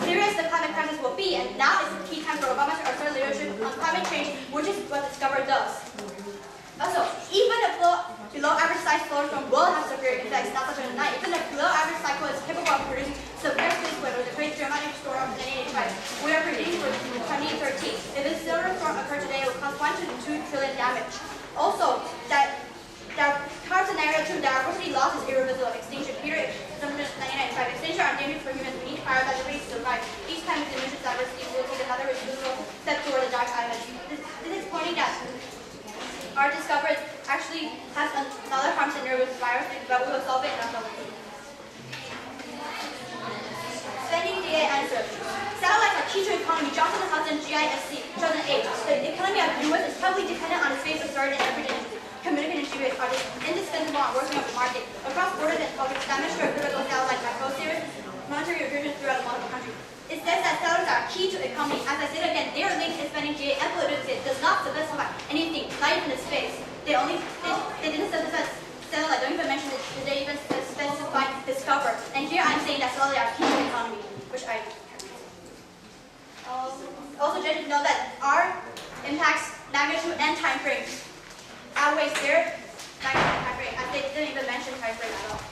serious the climate crisis will be, and now is the key time for Obama to assert leadership on climate change, which is what Discover does. Also, even a below average size solar storm will have severe effects, not such as tonight. Even a below average cycle is capable of producing severe space weather, the great dramatic storm of 1985. We are predicting for 2013. If a solar storm occurs today, it will cause 1 to 2 trillion damage. Also, that carbon scenario 2, diversity loss is irreversible. Extinction period, 1995. Extinction are dangerous for humans. We need biodiversity to survive. Each time we diminish diversity, we will take another irreversible step toward the dark side. This is pointing that our discovery actually has another harm scenario with virus, but we will solve it in our solution. Spending DA answer. Satellites are key to economy. Johnson & Hudson, GISC, 2008. The economy of the U.S. is heavily dependent on the space of third and everyday communication initiatives are indispensable on working on the market. Across borders and public damage to a critical satellites by serious monetary revisions throughout multiple countries. It says that satellites are key to the economy. As I said again, their link in spending GA and political does not specify anything, not even the space. They didn't specify satellite, don't even mention it, they even specify discover. And here I'm saying that satellites are key to the economy, which I also just know that our impacts, magnitude, and time frame outweighs their magnitude and time frame, as they didn't even mention time frame at all.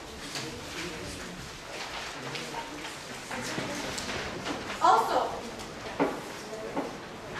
Also,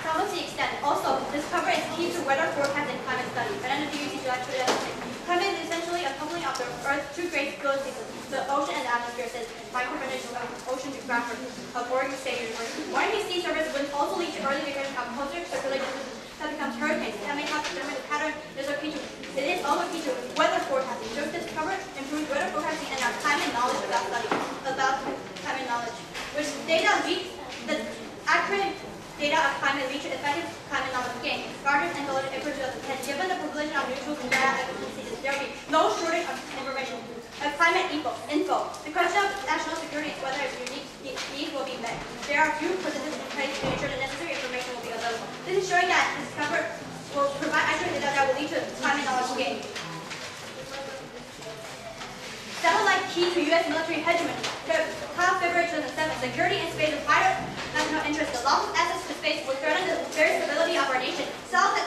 probability extent. Also, Discover is key to weather forecast and climate study. Banana DUC July 2006. Climate is essentially a coupling of the Earth's two great abilities, the ocean and the atmosphere, says microfinance of ocean geographer of Oregon State University. Warning sea surface winds also lead to early detection of coastal circulation that becomes hurricanes. That may help determine the pattern. It is also key to weather forecasting. Shows Discover improves weather forecasting and our climate knowledge about climate knowledge. Which data leads the accurate data of climate lead to effective climate knowledge gain. Larger and lower accuracy of the 10. Given the population of neutrals and data accuracy, there will be no shortage of information. Climate info. The question of national security is whether unique needs will be met. There are few processes in place to ensure the necessary information will be available. This is showing that Discover will provide accurate data that will lead to climate knowledge gain. Satellite key to U.S. military hegemony. February 2007, security in space is higher national interest. The loss of access to space will threaten the very stability of our nation. Satellites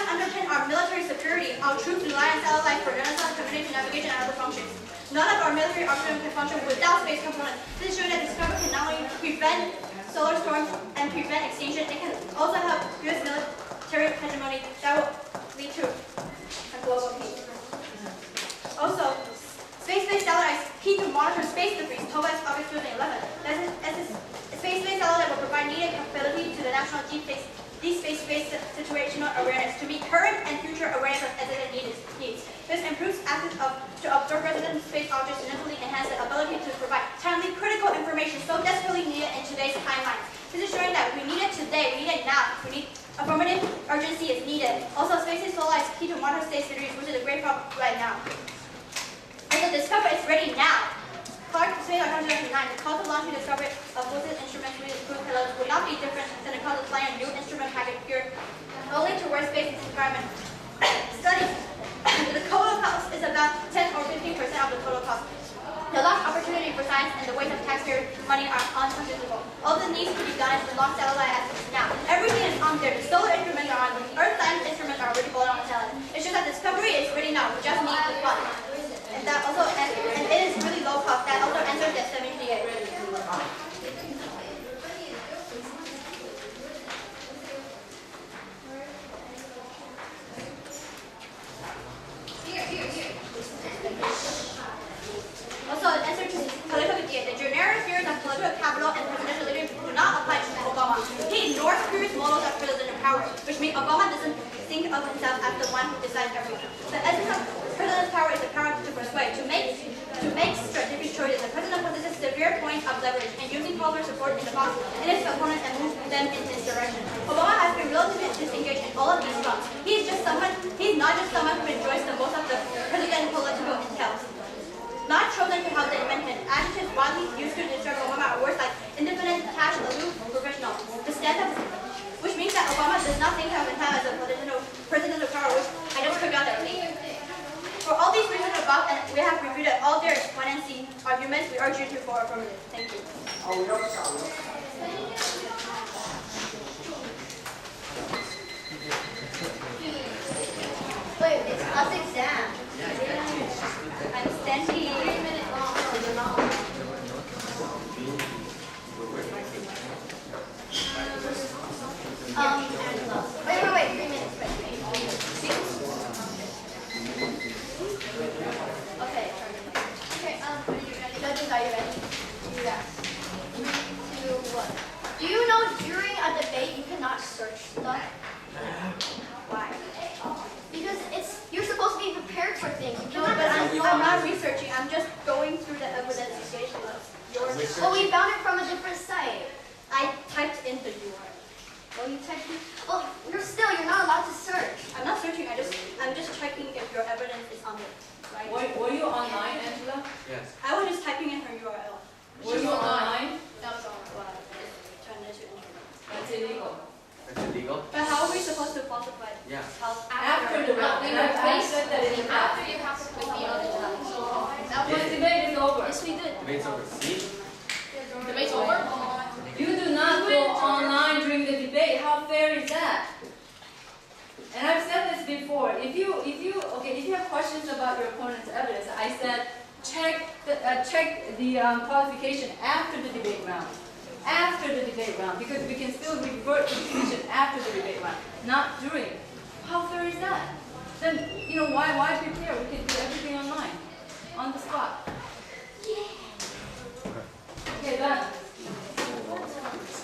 underpin our military security. Our troops rely on satellites for renaissance, communication, navigation, and other functions. None of our military operations can function without space components. This is showing that Discover can not only prevent solar storms and prevent extinction, it can also help U.S. military hegemony that will lead to a global peace. Also, space-based satellites key to monitor space debris. August 2011. Space-based satellite will provide needed capability to the national deep space-based situational awareness to meet current and future awareness of resident needs. This improves access to observe resident space objects, significantly enhance the ability to provide timely, critical information so desperately needed in today's timeline. This is showing that we need it today, we need it now. We need affirmative urgency is needed. Also, space-based satellite is key to monitor space debris, which is a great problem right now. And the Discover is ready now. Clark said in 2009, the cost of launching Discovery of both instruments with cruise payloads would not be different than the cost of flying a new instrument package geared only towards space environment. Studies. The total cost is about 10 or 15% of the total cost. The lost opportunity for science and the waste of taxpayer money are unconsiderable. All that needs to be done is to launch satellite as of now. Everything is on there. The solar instruments are on. The Earth science instruments are already floating on the satellite. It's just that Discovery is ready now. We just need the fund. And that also, and it is really low cost. That also answers the 78. Also, an answer to political DA. The generic theories of political capital and presidential leadership do not apply to Obama. He ignores previous models of presidential power, which means Obama doesn't think of himself as the one who decides everything. The essence of president's power is the power to persuade, to make strategic choices. The president possesses severe points of leverage and using popular support in the past in his opponents and move them in his direction. Obama has been relatively disengaged in all of these fronts. He's not just someone who enjoys the most of the president's political intel. Not chosen to help the invention. Adjectives widely used to describe Obama are words like independent, detached, aloof, professional. The stance of, which means that Obama does not think of himself as a presidential power, which I just took out that thing. For all these reasons above, and we have refuted all their 1 and C arguments, we urge you to vote affirmative. Thank you. Wait, it's us exam. I'm standing 3-minute long. Angela. Wait, 3 minutes. Okay. Okay, judges, are you ready? Yes. 2, 1. Do you know during a debate you cannot search stuff? Why? Because you're supposed to be prepared for things. No, but I'm not researching. I'm just going through the evidence you gave to us. Well, we found it from a different site. I typed in the URL. Well, you typed in. Well, you're not allowed to search. I'm not searching. I'm just checking if your evidence is on it. Right? Were you online, Angela? Yes. I was just typing in her URL. Were you online? That was online. Well, turned into internet. That's illegal. That's illegal? But how are we supposed to falsify it? Yeah. After the round. And I said that it After you have to click the other tab. When the debate is over. Yes, we did. Debate's over. See? Debate's over? You do not go online during the debate. How fair is that? And I've said this before. If you have questions about your opponent's evidence, I said check the qualification after the debate round. After the debate round, because we can still revert to the decision after the debate round, not during. How fair is that? Then why prepare? We can do everything online, on the spot. Okay, done.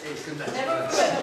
Hey, good night. Never quit.